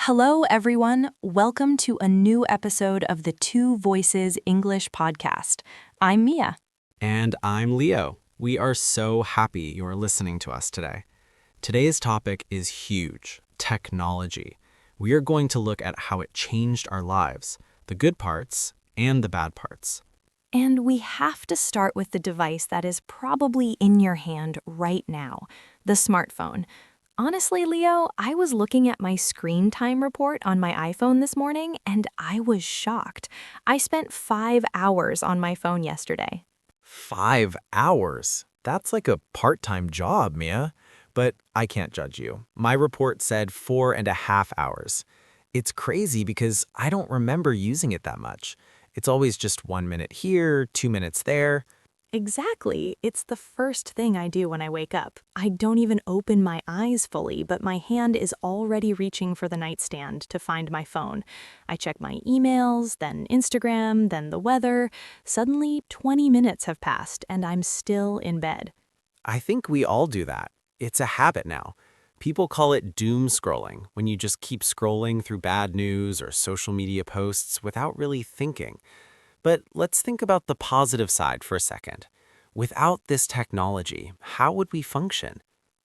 Hello, everyone. Welcome to a new episode of the Two Voices English podcast. I'm Mia. And I'm Leo. We are so happy you're listening to us today. Today's topic is huge, technology. We are going to look at how it changed our lives, the good parts and the bad parts. And we have to start with the device that is probably in your hand right now, the smartphone. Honestly, Leo, I was looking at my screen time report on my iPhone this morning and I was shocked. I spent 5 hours on my phone yesterday. 5 hours? That's like a part-time job, Mia. But I can't judge you. My report said 4.5 hours. It's crazy because I don't remember using it that much. It's always just 1 minute here, 2 minutes there. Exactly. It's the first thing I do when I wake up. I don't even open my eyes fully, but my hand is already reaching for the nightstand to find my phone. I check my emails, then Instagram, then the weather. Suddenly, 20 minutes have passed and I'm still in bed. I think we all do that. It's a habit now. People call it doom scrolling, when you just keep scrolling through bad news or social media posts without really thinking. But let's think about the positive side for a second. Without this technology, how would we function?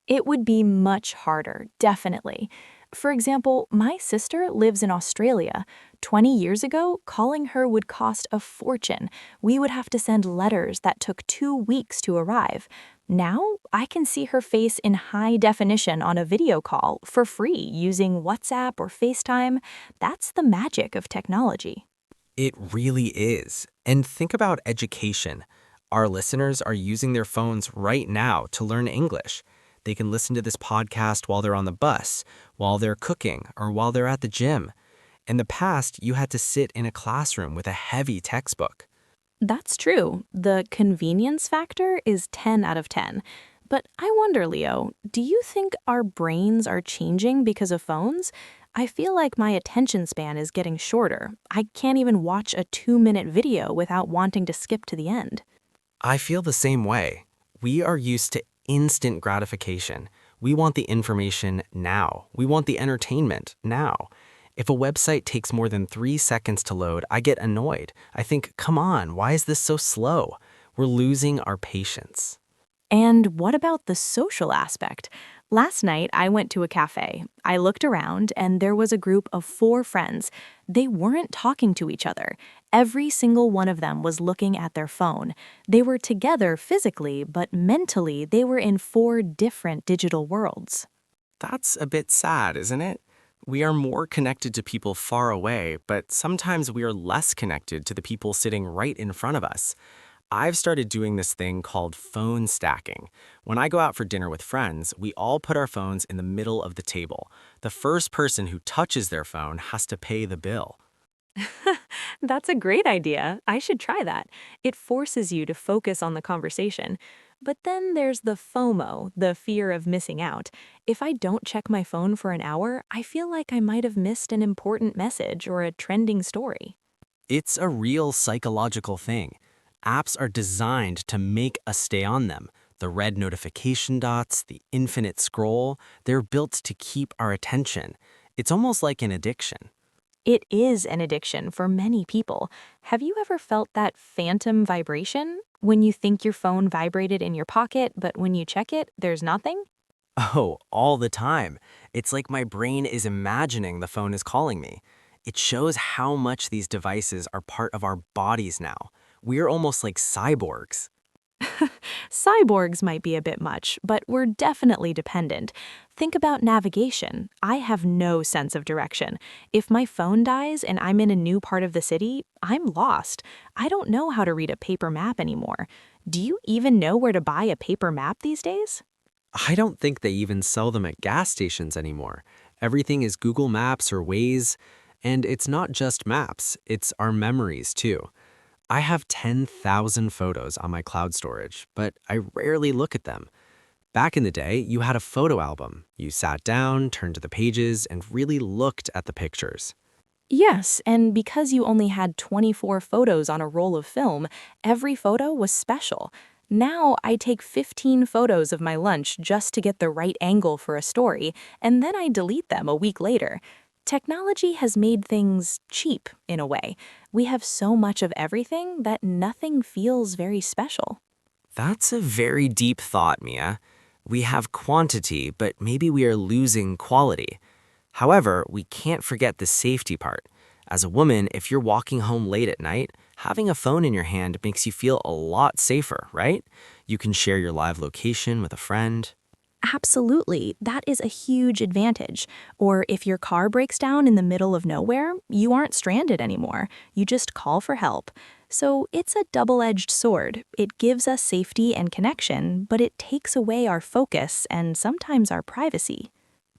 It would be much harder, definitely. For example, my sister lives in Australia. 20 years ago, calling her would cost a fortune. We would have to send letters that took 2 weeks to arrive. Now, I can see her face in high definition on a video call for free using WhatsApp or FaceTime. That's the magic of technology. It really is. And think about education. Our listeners are using their phones right now to learn English. They can listen to this podcast while they're on the bus, while they're cooking, or while they're at the gym. In the past, you had to sit in a classroom with a heavy textbook. That's true. The convenience factor is 10 out of 10. But I wonder, Leo, do you think our brains are changing because of phones? I feel like my attention span is getting shorter. I can't even watch a 2-minute video without wanting to skip to the end. I feel the same way. We are used to instant gratification. We want the information now. We want the entertainment now. If a website takes more than 3 seconds to load, I get annoyed. I think, come on, why is this so slow? We're losing our patience. And what about the social aspect? Last night, I went to a cafe. I looked around, and there was a group of 4 friends. They weren't talking to each other. Every single one of them was looking at their phone. They were together physically, but mentally, they were in 4 different digital worlds. That's a bit sad, isn't it? We are more connected to people far away, but sometimes we are less connected to the people sitting right in front of us. I've started doing this thing called phone stacking. When I go out for dinner with friends, we all put our phones in the middle of the table. The first person who touches their phone has to pay the bill. That's a great idea. I should try that. It forces you to focus on the conversation. But then there's the FOMO, the fear of missing out. If I don't check my phone for an hour, I feel like I might have missed an important message or a trending story. It's a real psychological thing. Apps are designed to make us stay on them. The red notification dots, the infinite scroll, they're built to keep our attention. It's almost like an addiction. It is an addiction for many people. Have you ever felt that phantom vibration? When you think your phone vibrated in your pocket, but when you check it, there's nothing? Oh, all the time. It's like my brain is imagining the phone is calling me. It shows how much these devices are part of our bodies now. We're almost like cyborgs. Cyborgs might be a bit much, but we're definitely dependent. Think about navigation. I have no sense of direction. If my phone dies and I'm in a new part of the city, I'm lost. I don't know how to read a paper map anymore. Do you even know where to buy a paper map these days? I don't think they even sell them at gas stations anymore. Everything is Google Maps or Waze, and it's not just maps, it's our memories too. I have 10,000 photos on my cloud storage, but I rarely look at them. Back in the day, you had a photo album. You sat down, turned to the pages, and really looked at the pictures. Yes, and because you only had 24 photos on a roll of film, every photo was special. Now I take 15 photos of my lunch just to get the right angle for a story, and then I delete them a week later. Technology has made things cheap in a way. We have so much of everything that nothing feels very special. That's a very deep thought, Mia. We have quantity, but maybe we are losing quality. However, we can't forget the safety part. As a woman, if you're walking home late at night, having a phone in your hand makes you feel a lot safer, right? You can share your live location with a friend. Absolutely, that is a huge advantage. Or if your car breaks down in the middle of nowhere, you aren't stranded anymore. You just call for help. So it's a double-edged sword. It gives us safety and connection, but it takes away our focus and sometimes our privacy.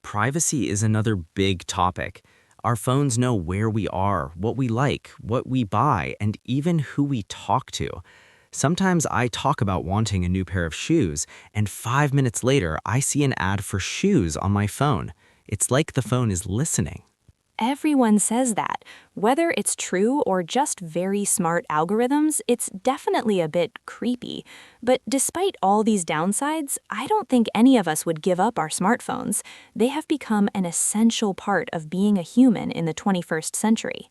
Privacy is another big topic. Our phones know where we are, what we like, what we buy, and even who we talk to. Sometimes I talk about wanting a new pair of shoes, and 5 minutes later, I see an ad for shoes on my phone. It's like the phone is listening. Everyone says that. Whether it's true or just very smart algorithms, it's definitely a bit creepy. But despite all these downsides, I don't think any of us would give up our smartphones. They have become an essential part of being a human in the 21st century.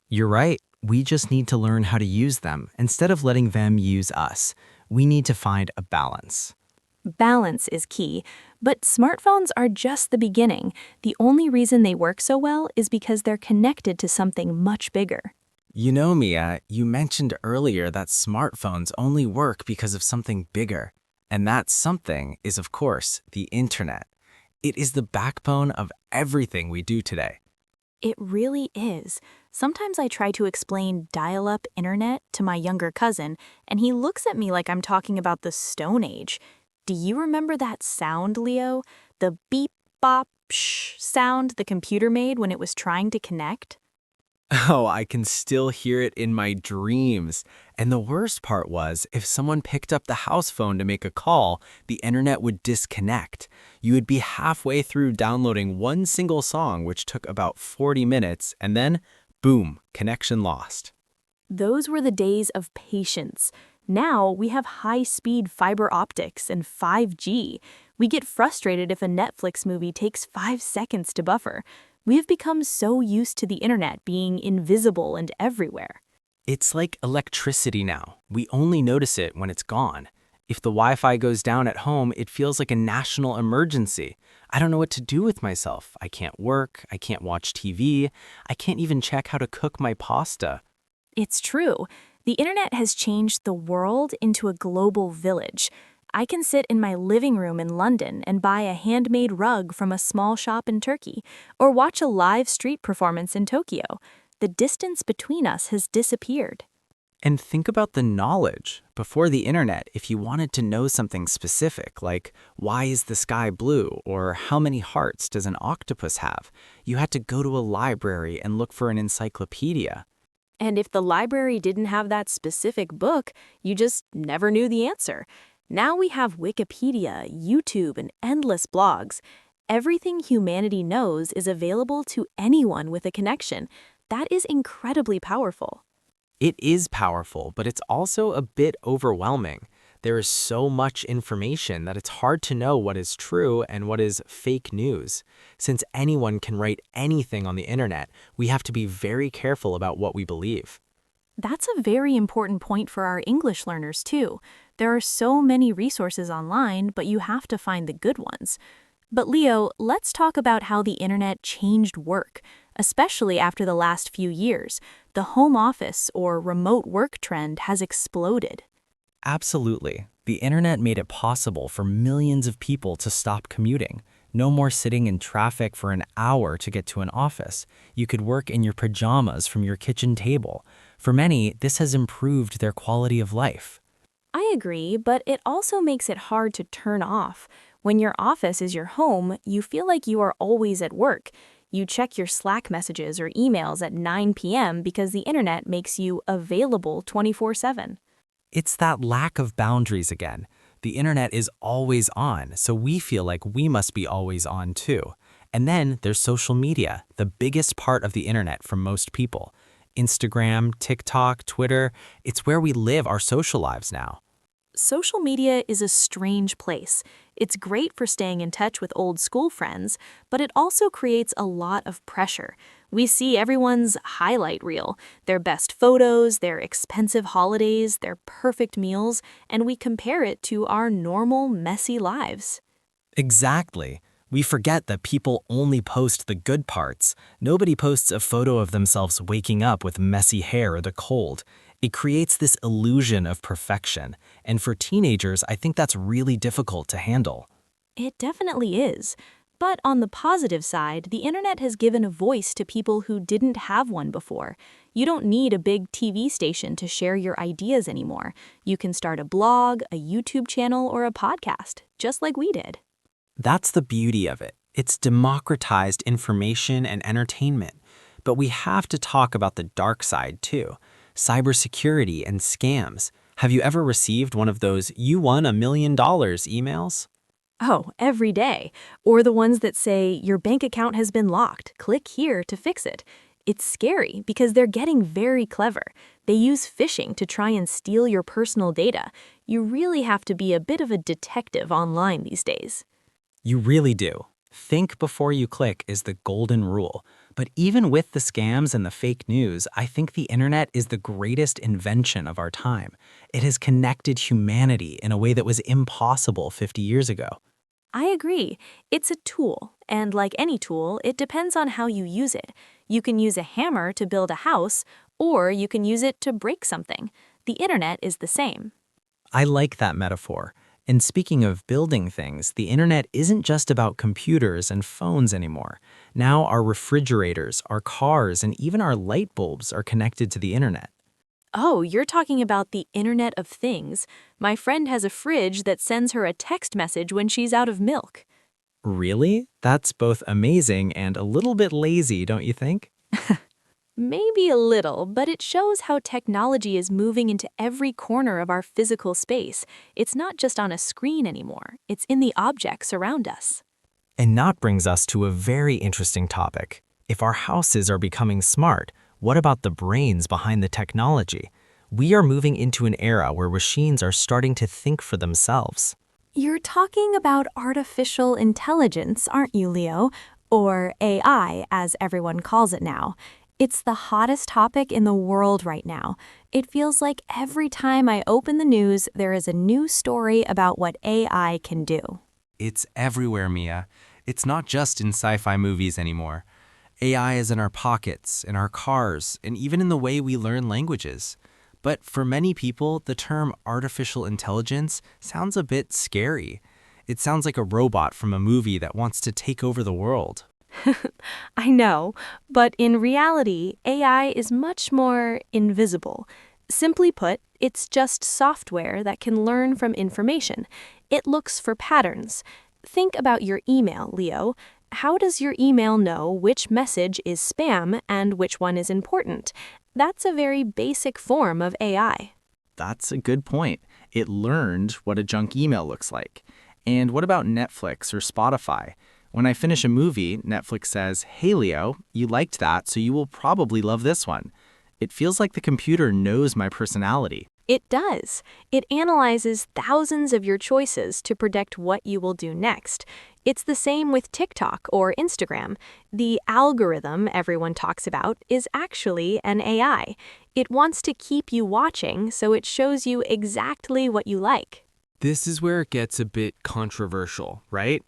You're right. We just need to learn how to use them instead of letting them use us. We need to find a balance. Balance is key, but smartphones are just the beginning. The only reason they work so well is because they're connected to something much bigger. You know, Mia, you mentioned earlier that smartphones only work because of something bigger. And that something is, of course, the internet. It is the backbone of everything we do today. It really is. Sometimes I try to explain dial-up internet to my younger cousin, and he looks at me like I'm talking about the Stone Age. Do you remember that sound, Leo? The beep, bop, shh sound the computer made when it was trying to connect? Oh, I can still hear it in my dreams. And the worst part was, if someone picked up the house phone to make a call, the internet would disconnect. You would be halfway through downloading one single song, which took about 40 minutes, and then, boom, connection lost. Those were the days of patience. Now we have high-speed fiber optics and 5G. We get frustrated if a Netflix movie takes 5 seconds to buffer. We have become so used to the internet being invisible and everywhere. It's like electricity now. We only notice it when it's gone. If the Wi-Fi goes down at home, it feels like a national emergency. I don't know what to do with myself. I can't work, I can't watch TV, I can't even check how to cook my pasta. It's true. The internet has changed the world into a global village. I can sit in my living room in London and buy a handmade rug from a small shop in Turkey, or watch a live street performance in Tokyo. The distance between us has disappeared. And think about the knowledge. Before the internet, if you wanted to know something specific, like why is the sky blue or how many hearts does an octopus have, you had to go to a library and look for an encyclopedia. And if the library didn't have that specific book, you just never knew the answer. Now we have Wikipedia, YouTube, and endless blogs. Everything humanity knows is available to anyone with a connection. That is incredibly powerful. It is powerful, but it's also a bit overwhelming. There is so much information that it's hard to know what is true and what is fake news. Since anyone can write anything on the internet, we have to be very careful about what we believe. That's a very important point for our English learners, too. There are so many resources online, but you have to find the good ones. But Leo, let's talk about how the internet changed work, especially after the last few years. The home office or remote work trend has exploded. Absolutely. The internet made it possible for millions of people to stop commuting. No more sitting in traffic for an hour to get to an office. You could work in your pajamas from your kitchen table. For many, this has improved their quality of life. I agree, but it also makes it hard to turn off. When your office is your home, you feel like you are always at work. You check your Slack messages or emails at 9 p.m. because the internet makes you available 24/7. It's that lack of boundaries again. The internet is always on, so we feel like we must be always on too. And then there's social media, the biggest part of the internet for most people. Instagram, TikTok, Twitter, it's where we live our social lives now. Social media is a strange place. It's great for staying in touch with old school friends, but it also creates a lot of pressure. We see everyone's highlight reel, their best photos, their expensive holidays, their perfect meals, and we compare it to our normal, messy lives. Exactly. We forget that people only post the good parts. Nobody posts a photo of themselves waking up with messy hair or the cold. It creates this illusion of perfection. And for teenagers, I think that's really difficult to handle. It definitely is. But on the positive side, the internet has given a voice to people who didn't have one before. You don't need a big TV station to share your ideas anymore. You can start a blog, a YouTube channel, or a podcast, just like we did. That's the beauty of it. It's democratized information and entertainment. But we have to talk about the dark side too. Cybersecurity and scams. Have you ever received one of those "you won $1 million" emails? Oh, every day. Or the ones that say, your bank account has been locked. Click here to fix it. It's scary because they're getting very clever. They use phishing to try and steal your personal data. You really have to be a bit of a detective online these days. You really do. Think before you click is the golden rule. But even with the scams and the fake news, I think the internet is the greatest invention of our time. It has connected humanity in a way that was impossible 50 years ago. I agree. It's a tool, and like any tool, it depends on how you use it. You can use a hammer to build a house, or you can use it to break something. The internet is the same. I like that metaphor. And speaking of building things, the internet isn't just about computers and phones anymore. Now our refrigerators, our cars, and even our light bulbs are connected to the internet. Oh, you're talking about the Internet of Things. My friend has a fridge that sends her a text message when she's out of milk. Really? That's both amazing and a little bit lazy, don't you think? Maybe a little, but it shows how technology is moving into every corner of our physical space. It's not just on a screen anymore, it's in the objects around us. And that brings us to a very interesting topic. If our houses are becoming smart, what about the brains behind the technology? We are moving into an era where machines are starting to think for themselves. You're talking about artificial intelligence, aren't you, Leo? Or AI, as everyone calls it now. It's the hottest topic in the world right now. It feels like every time I open the news, there is a new story about what AI can do. It's everywhere, Mia. It's not just in sci-fi movies anymore. AI is in our pockets, in our cars, and even in the way we learn languages. But for many people, the term artificial intelligence sounds a bit scary. It sounds like a robot from a movie that wants to take over the world. I know, but in reality, AI is much more invisible. Simply put, it's just software that can learn from information. It looks for patterns. Think about your email, Leo. How does your email know which message is spam and which one is important? That's a very basic form of AI. That's a good point. It learned what a junk email looks like. And what about Netflix or Spotify? When I finish a movie, Netflix says, "Hey Leo, you liked that, so you will probably love this one." It feels like the computer knows my personality. It does. It analyzes thousands of your choices to predict what you will do next. It's the same with TikTok or Instagram. The algorithm everyone talks about is actually an AI. It wants to keep you watching, so it shows you exactly what you like. This is where it gets a bit controversial, right?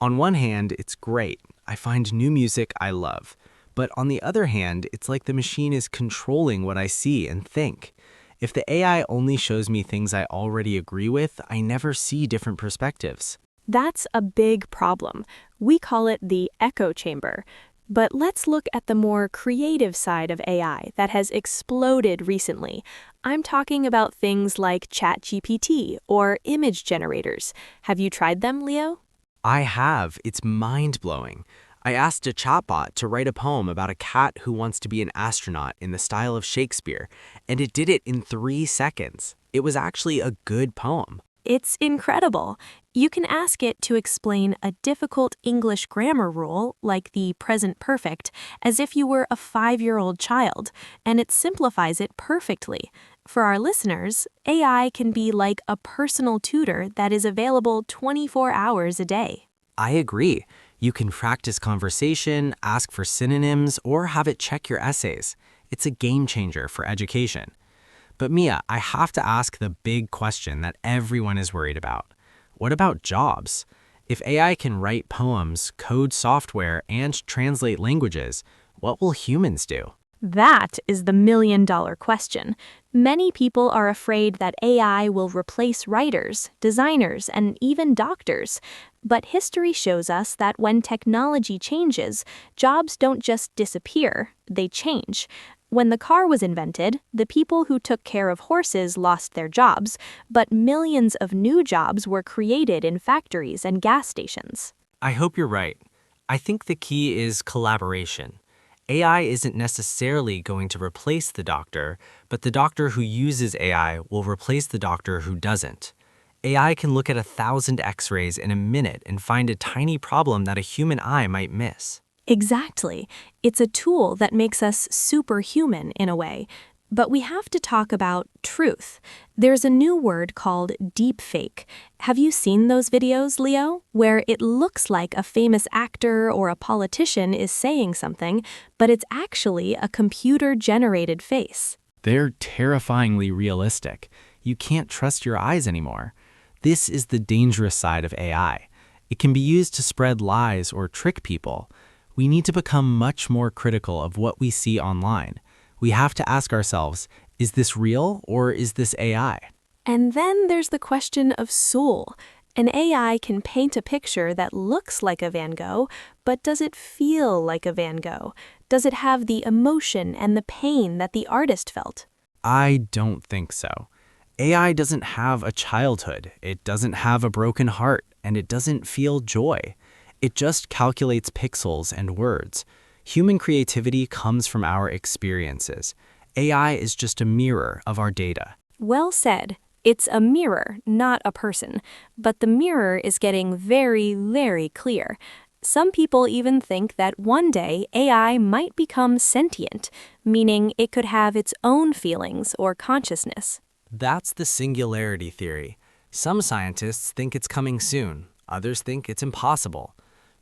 On one hand, it's great. I find new music I love. But on the other hand, it's like the machine is controlling what I see and think. If the AI only shows me things I already agree with, I never see different perspectives. That's a big problem. We call it the echo chamber. But let's look at the more creative side of AI that has exploded recently. I'm talking about things like ChatGPT or image generators. Have you tried them, Leo? I have. It's mind-blowing. I asked a chatbot to write a poem about a cat who wants to be an astronaut in the style of Shakespeare, and it did it in 3 seconds. It was actually a good poem. It's incredible. You can ask it to explain a difficult English grammar rule, like the present perfect, as if you were a 5-year-old child, and it simplifies it perfectly. For our listeners, AI can be like a personal tutor that is available 24 hours a day. I agree. You can practice conversation, ask for synonyms, or have it check your essays. It's a game changer for education. But Mia, I have to ask the big question that everyone is worried about. What about jobs? If AI can write poems, code software, and translate languages, what will humans do? That is the million-dollar question. Many people are afraid that AI will replace writers, designers, and even doctors. But history shows us that when technology changes, jobs don't just disappear, they change. When the car was invented, the people who took care of horses lost their jobs, but millions of new jobs were created in factories and gas stations. I hope you're right. I think the key is collaboration. AI isn't necessarily going to replace the doctor, but the doctor who uses AI will replace the doctor who doesn't. AI can look at 1,000 x-rays in a minute and find a tiny problem that a human eye might miss. Exactly. It's a tool that makes us superhuman in a way. But we have to talk about truth. There's a new word called deepfake. Have you seen those videos, Leo, where it looks like a famous actor or a politician is saying something, but it's actually a computer-generated face? They're terrifyingly realistic. You can't trust your eyes anymore. This is the dangerous side of AI. It can be used to spread lies or trick people. We need to become much more critical of what we see online. We have to ask ourselves, is this real or is this AI? And then there's the question of soul. An AI can paint a picture that looks like a Van Gogh, but does it feel like a Van Gogh? Does it have the emotion and the pain that the artist felt? I don't think so. AI doesn't have a childhood, it doesn't have a broken heart, and it doesn't feel joy. It just calculates pixels and words. Human creativity comes from our experiences. AI is just a mirror of our data. Well said. It's a mirror, not a person. But the mirror is getting very, very clear. Some people even think that one day AI might become sentient, meaning it could have its own feelings or consciousness. That's the singularity theory. Some scientists think it's coming soon, others think it's impossible.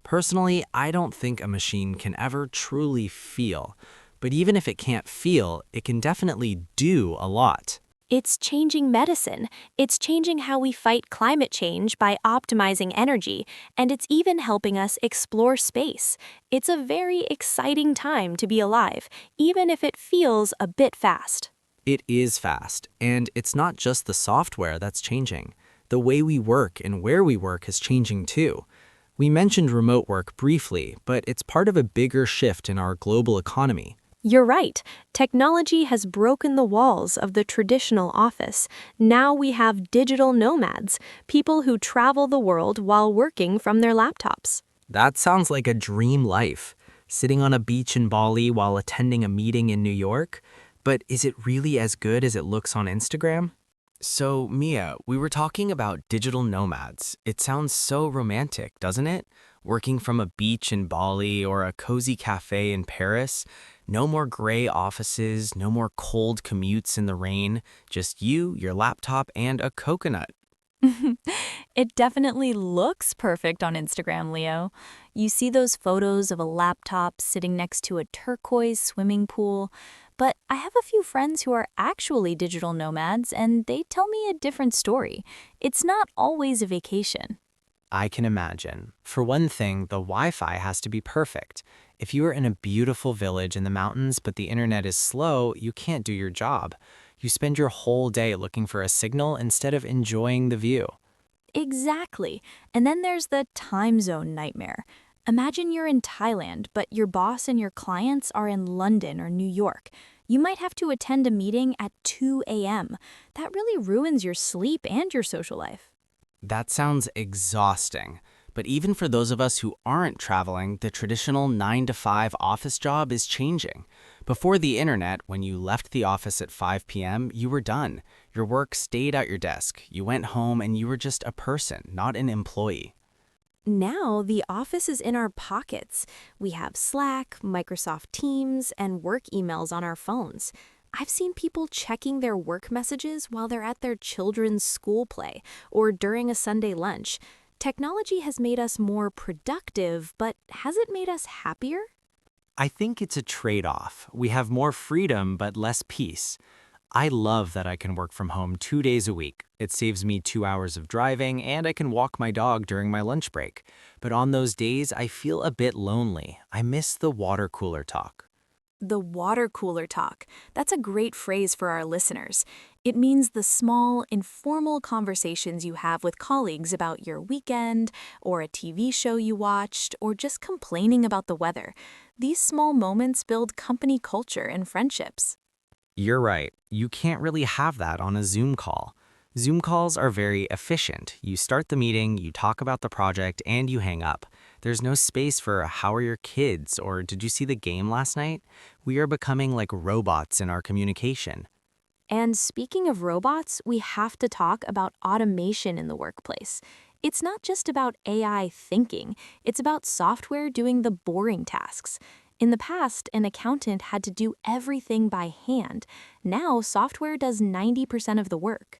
Personally, I don't think a machine can ever truly feel, but even if it can't feel, it can definitely do a lot. It's changing medicine. It's changing how we fight climate change by optimizing energy, and it's even helping us explore space. It's a very exciting time to be alive, even if it feels a bit fast. It is fast, and it's not just the software that's changing. The way we work and where we work is changing too. We mentioned remote work briefly, but it's part of a bigger shift in our global economy. You're right. Technology has broken the walls of the traditional office. Now we have digital nomads, people who travel the world while working from their laptops. That sounds like a dream life, sitting on a beach in Bali while attending a meeting in New York. But is it really as good as it looks on Instagram? So, Mia, we were talking about digital nomads. It sounds so romantic, doesn't it? Working from a beach in Bali or a cozy cafe in Paris. No more gray offices, no more cold commutes in the rain. Just you, your laptop, and a coconut. It definitely looks perfect on Instagram, Leo. You see those photos of a laptop sitting next to a turquoise swimming pool. But I have a few friends who are actually digital nomads, and they tell me a different story. It's not always a vacation. I can imagine. For one thing, the Wi-Fi has to be perfect. If you are in a beautiful village in the mountains but the internet is slow, you can't do your job. You spend your whole day looking for a signal instead of enjoying the view. Exactly. And then there's the time zone nightmare. Imagine you're in Thailand, but your boss and your clients are in London or New York. You might have to attend a meeting at 2 a.m. That really ruins your sleep and your social life. That sounds exhausting. But even for those of us who aren't traveling, the traditional 9 to 5 office job is changing. Before the internet, when you left the office at 5 p.m., you were done. Your work stayed at your desk. You went home and you were just a person, not an employee. Now, the office is in our pockets. We have Slack, Microsoft Teams, and work emails on our phones. I've seen people checking their work messages while they're at their children's school play or during a Sunday lunch. Technology has made us more productive, but has it made us happier? I think it's a trade-off. We have more freedom but less peace. I love that I can work from home 2 days a week. It saves me 2 hours of driving, and I can walk my dog during my lunch break. But on those days, I feel a bit lonely. I miss the water cooler talk. The water cooler talk. That's a great phrase for our listeners. It means the small, informal conversations you have with colleagues about your weekend, or a TV show you watched, or just complaining about the weather. These small moments build company culture and friendships. You're right. You can't really have that on a Zoom call. Zoom calls are very efficient. You start the meeting, you talk about the project, and you hang up. There's no space for how are your kids or did you see the game last night? We are becoming like robots in our communication. And speaking of robots, we have to talk about automation in the workplace. It's not just about AI thinking, it's about software doing the boring tasks. In the past, an accountant had to do everything by hand. Now, software does 90% of the work.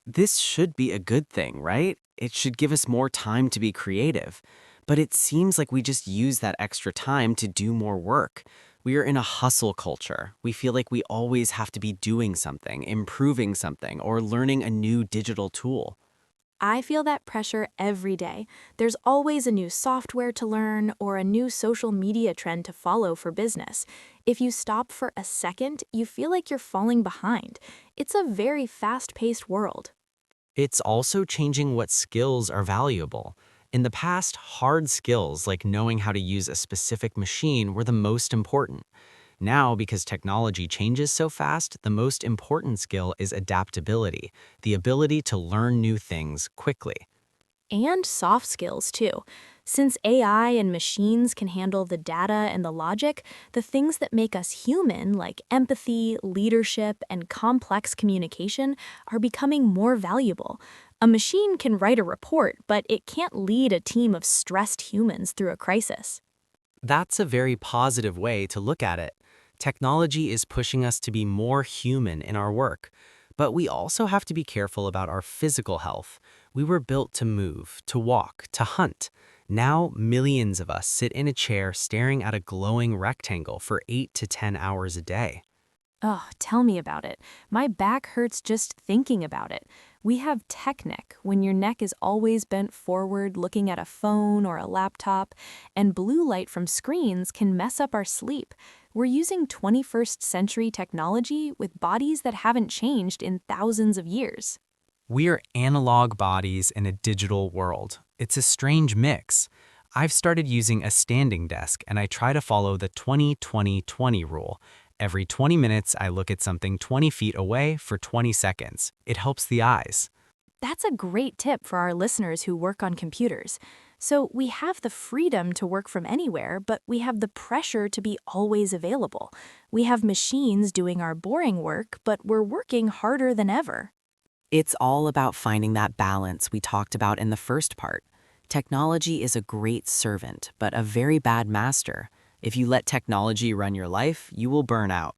This should be a good thing, right? It should give us more time to be creative. But it seems like we just use that extra time to do more work. We are in a hustle culture. We feel like we always have to be doing something, improving something, or learning a new digital tool. I feel that pressure every day. There's always a new software to learn or a new social media trend to follow for business. If you stop for a second, you feel like you're falling behind. It's a very fast-paced world. It's also changing what skills are valuable. In the past, hard skills like knowing how to use a specific machine were the most important. Now, because technology changes so fast, the most important skill is adaptability, the ability to learn new things quickly. And soft skills, too. Since AI and machines can handle the data and the logic, the things that make us human, like empathy, leadership, and complex communication, are becoming more valuable. A machine can write a report, but it can't lead a team of stressed humans through a crisis. That's a very positive way to look at it. Technology is pushing us to be more human in our work. But we also have to be careful about our physical health. We were built to move, to walk, to hunt. Now, millions of us sit in a chair staring at a glowing rectangle for 8 to 10 hours a day. Oh, tell me about it. My back hurts just thinking about it. We have tech neck, when your neck is always bent forward looking at a phone or a laptop, and blue light from screens can mess up our sleep. We're using 21st century technology with bodies that haven't changed in thousands of years. We are analog bodies in a digital world. It's a strange mix. I've started using a standing desk and I try to follow the 20-20-20 rule. Every 20 minutes, I look at something 20 feet away for 20 seconds. It helps the eyes. That's a great tip for our listeners who work on computers. So we have the freedom to work from anywhere, but we have the pressure to be always available. We have machines doing our boring work, but we're working harder than ever. It's all about finding that balance we talked about in the first part. Technology is a great servant, but a very bad master. If you let technology run your life, you will burn out.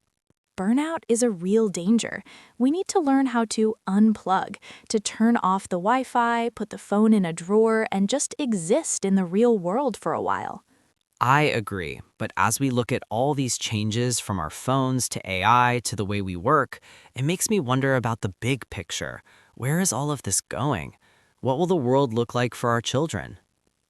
Burnout is a real danger. We need to learn how to unplug, to turn off the Wi-Fi, put the phone in a drawer, and just exist in the real world for a while. I agree, but as we look at all these changes from our phones to AI to the way we work, it makes me wonder about the big picture. Where is all of this going? What will the world look like for our children?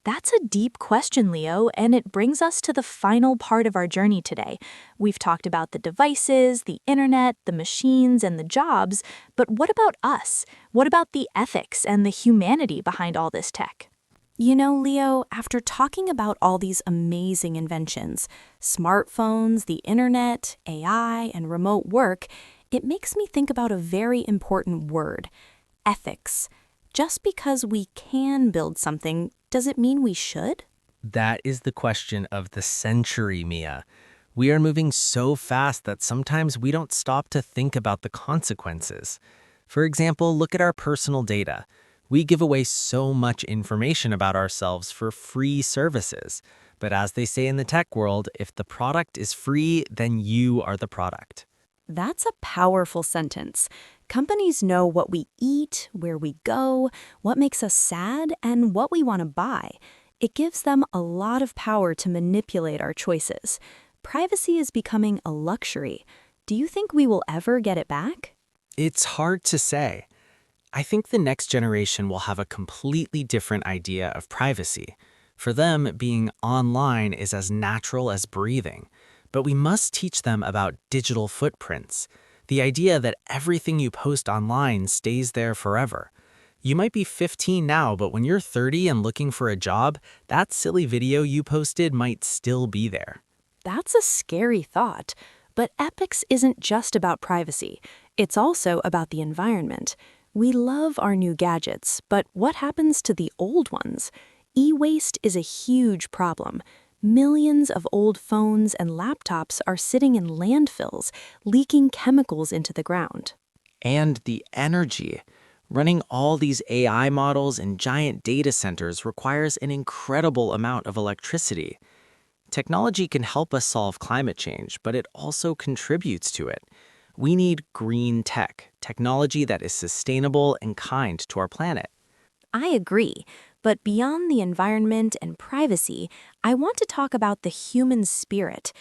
That's a deep question, Leo, and it brings us to the final part of our journey today. We've talked about the devices, the internet, the machines, and the jobs, but what about us? What about the ethics and the humanity behind all this tech? You know, Leo, after talking about all these amazing inventions, smartphones, the internet, AI, and remote work, it makes me think about a very important word, ethics. Just because we can build something, does it mean we should? That is the question of the century, Mia. We are moving so fast that sometimes we don't stop to think about the consequences. For example, look at our personal data. We give away so much information about ourselves for free services. But as they say in the tech world, if the product is free, then you are the product. That's a powerful sentence. Companies know what we eat, where we go, what makes us sad, and what we want to buy. It gives them a lot of power to manipulate our choices. Privacy is becoming a luxury. Do you think we will ever get it back? It's hard to say. I think the next generation will have a completely different idea of privacy. For them, being online is as natural as breathing. But we must teach them about digital footprints, the idea that everything you post online stays there forever. You might be 15 now, but when you're 30 and looking for a job, that silly video you posted might still be there. That's a scary thought. But ethics isn't just about privacy. It's also about the environment. We love our new gadgets, but what happens to the old ones? E-waste is a huge problem. Millions of old phones and laptops are sitting in landfills, leaking chemicals into the ground. And the energy. Running all these AI models in giant data centers requires an incredible amount of electricity. Technology can help us solve climate change, but it also contributes to it. We need green tech, technology that is sustainable and kind to our planet. I agree, but beyond the environment and privacy, I want to talk about the human spirit.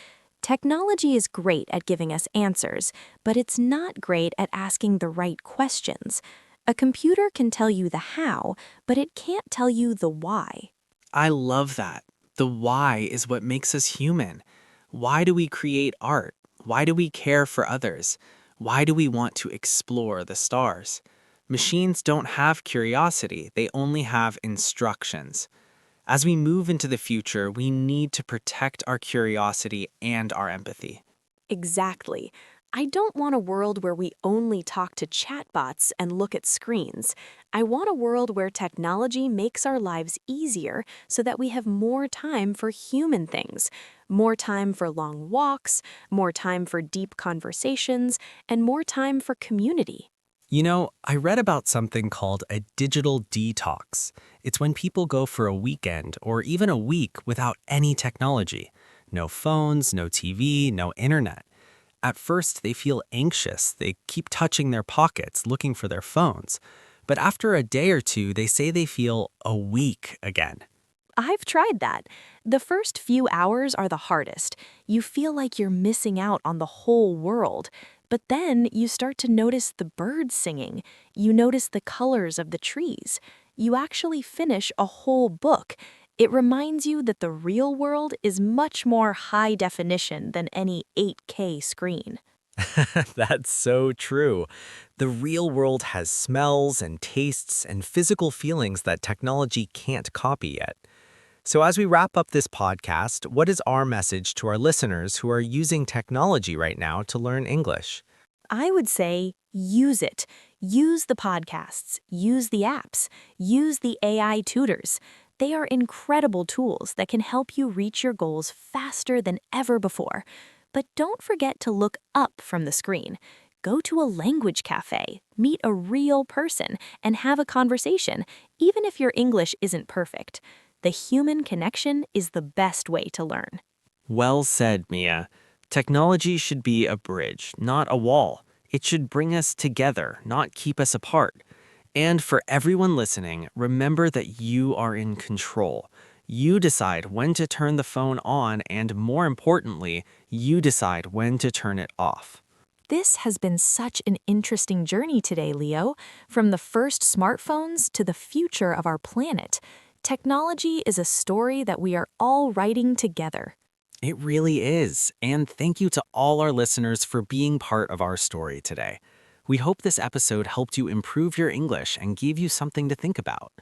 Technology is great at giving us answers, but it's not great at asking the right questions. A computer can tell you the how, but it can't tell you the why. I love that. The why is what makes us human. Why do we create art? Why do we care for others? Why do we want to explore the stars? Machines don't have curiosity, they only have instructions. As we move into the future, we need to protect our curiosity and our empathy. Exactly. I don't want a world where we only talk to chatbots and look at screens. I want a world where technology makes our lives easier so that we have more time for human things, more time for long walks, more time for deep conversations, and more time for community. You know, I read about something called a digital detox. It's when people go for a weekend or even a week without any technology. No phones, no TV, no internet. At first, they feel anxious. They keep touching their pockets, looking for their phones. But after a day or two, they say they feel awake again. I've tried that. The first few hours are the hardest. You feel like you're missing out on the whole world. But then you start to notice the birds singing. You notice the colors of the trees. You actually finish a whole book. It reminds you that the real world is much more high definition than any 8K screen. That's so true. The real world has smells and tastes and physical feelings that technology can't copy yet. So as we wrap up this podcast, what is our message to our listeners who are using technology right now to learn English? I would say use it. Use the podcasts, use the apps, use the AI tutors. They are incredible tools that can help you reach your goals faster than ever before. But don't forget to look up from the screen. Go to a language cafe, meet a real person, and have a conversation, even if your English isn't perfect. The human connection is the best way to learn. Well said, Mia. Technology should be a bridge, not a wall. It should bring us together, not keep us apart. And for everyone listening, remember that you are in control. You decide when to turn the phone on, and more importantly, you decide when to turn it off. This has been such an interesting journey today, Leo. From the first smartphones to the future of our planet. Technology is a story that we are all writing together. It really is. And thank you to all our listeners for being part of our story today. We hope this episode helped you improve your English and gave you something to think about.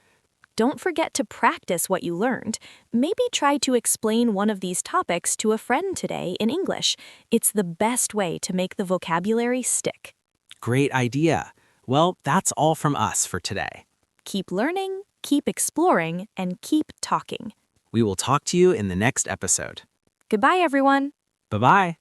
Don't forget to practice what you learned. Maybe try to explain one of these topics to a friend today in English. It's the best way to make the vocabulary stick. Great idea. Well, that's all from us for today. Keep learning, keep exploring, and keep talking. We will talk to you in the next episode. Goodbye, everyone. Bye-bye.